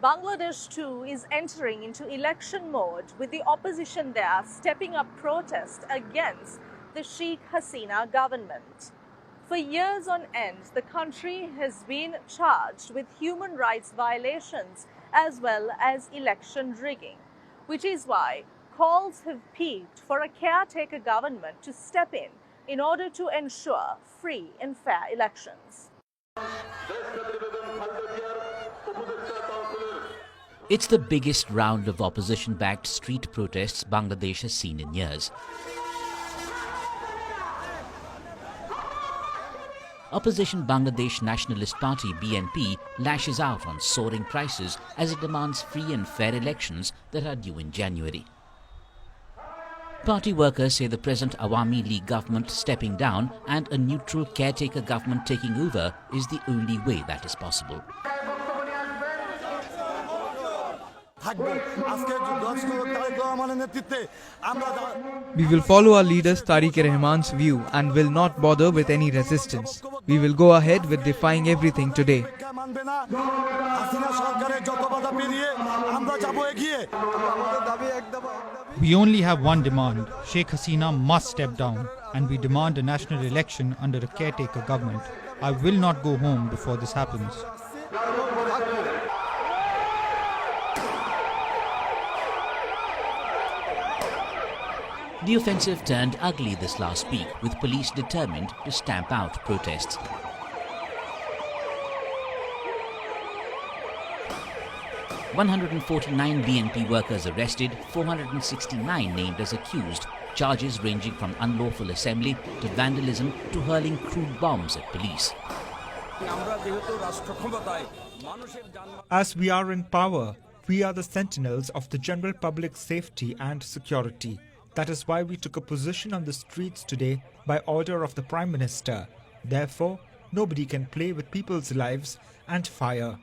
Bangladesh too is entering into election mode, with the opposition there stepping up protest against the Sheikh Hasina government. For years on end, the country has been charged with human rights violations as well as election rigging, which is why calls have peaked for a caretaker government to step in order to ensure free and fair elections. It's the biggest round of opposition-backed street protests Bangladesh has seen in years. Opposition Bangladesh Nationalist Party BNP lashes out on soaring prices as it demands free and fair elections that are due in January. Party workers say the present Awami League government stepping down and a neutral caretaker government taking over is the only way that is possible. We will follow our leaders Tariq-e-Rahman's view and will not bother with any resistance. We will go ahead with defying everything today. We only have one demand. Sheikh Hasina must step down, and we demand a national election under a caretaker government. I will not go home before this happens. The offensive turned ugly this last week, with police determined to stamp out protests. 149 BNP workers arrested, 469 named as accused, charges ranging from unlawful assembly to vandalism to hurling crude bombs at police. As we are in power, we are the sentinels of the general public safety and security. That is why we took a position on the streets today by order of the Prime Minister. Therefore, nobody can play with people's lives and fire.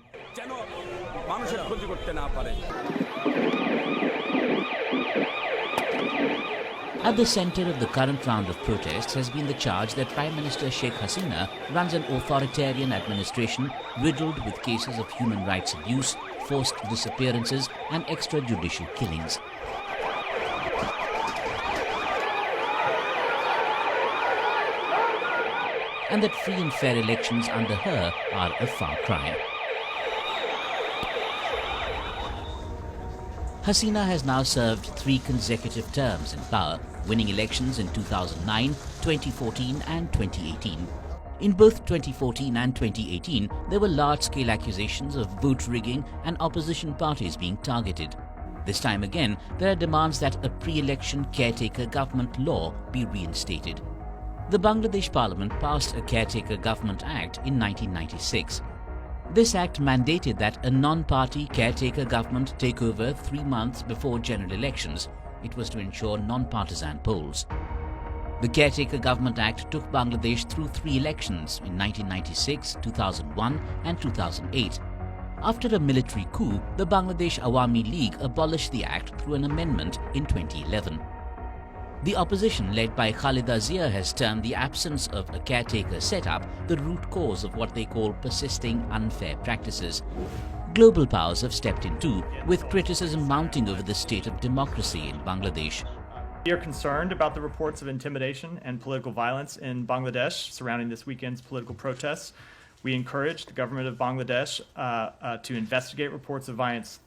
At the center of the current round of protests has been the charge that Prime Minister Sheikh Hasina runs an authoritarian administration riddled with cases of human rights abuse, forced disappearances and extrajudicial killings. And that free and fair elections under her are a far cry. Hasina has now served 3 consecutive terms in power, winning elections in 2009, 2014 and 2018. In both 2014 and 2018, there were large-scale accusations of vote rigging and opposition parties being targeted. This time again, there are demands that a pre-election caretaker government law be reinstated. The Bangladesh Parliament passed a Caretaker Government Act in 1996. This act mandated that a non-party caretaker government take over 3 months before general elections. It was to ensure non-partisan polls. The Caretaker Government Act took Bangladesh through 3 elections in 1996, 2001 and 2008. After a military coup, the Bangladesh Awami League abolished the act through an amendment in 2011. The opposition, led by Khalida Zia, has termed the absence of a caretaker setup the root cause of what they call persisting unfair practices. Global powers have stepped in too, with criticism mounting over the state of democracy in Bangladesh. We are concerned about the reports of intimidation and political violence in Bangladesh surrounding this weekend's political protests. We encourage the government of Bangladesh to investigate reports of violence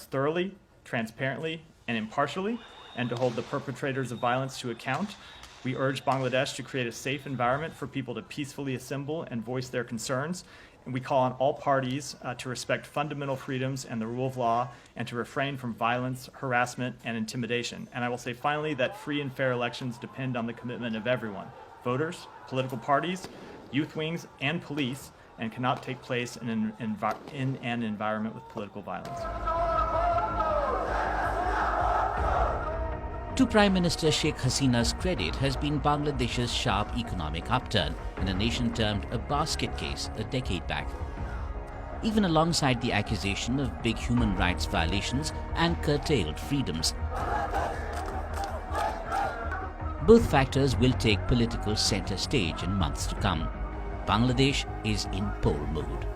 thoroughly, transparently, and impartially, and to hold the perpetrators of violence to account. We urge Bangladesh to create a safe environment for people to peacefully assemble and voice their concerns. And we call on all parties to respect fundamental freedoms and the rule of law and to refrain from violence, harassment, and intimidation. And I will say finally that free and fair elections depend on the commitment of everyone, voters, political parties, youth wings, and police, and cannot take place in an environment with political violence. To Prime Minister Sheikh Hasina's credit has been Bangladesh's sharp economic upturn in a nation termed a basket case a decade back. Even alongside the accusation of big human rights violations and curtailed freedoms, both factors will take political center stage in months to come. Bangladesh is in poll mode.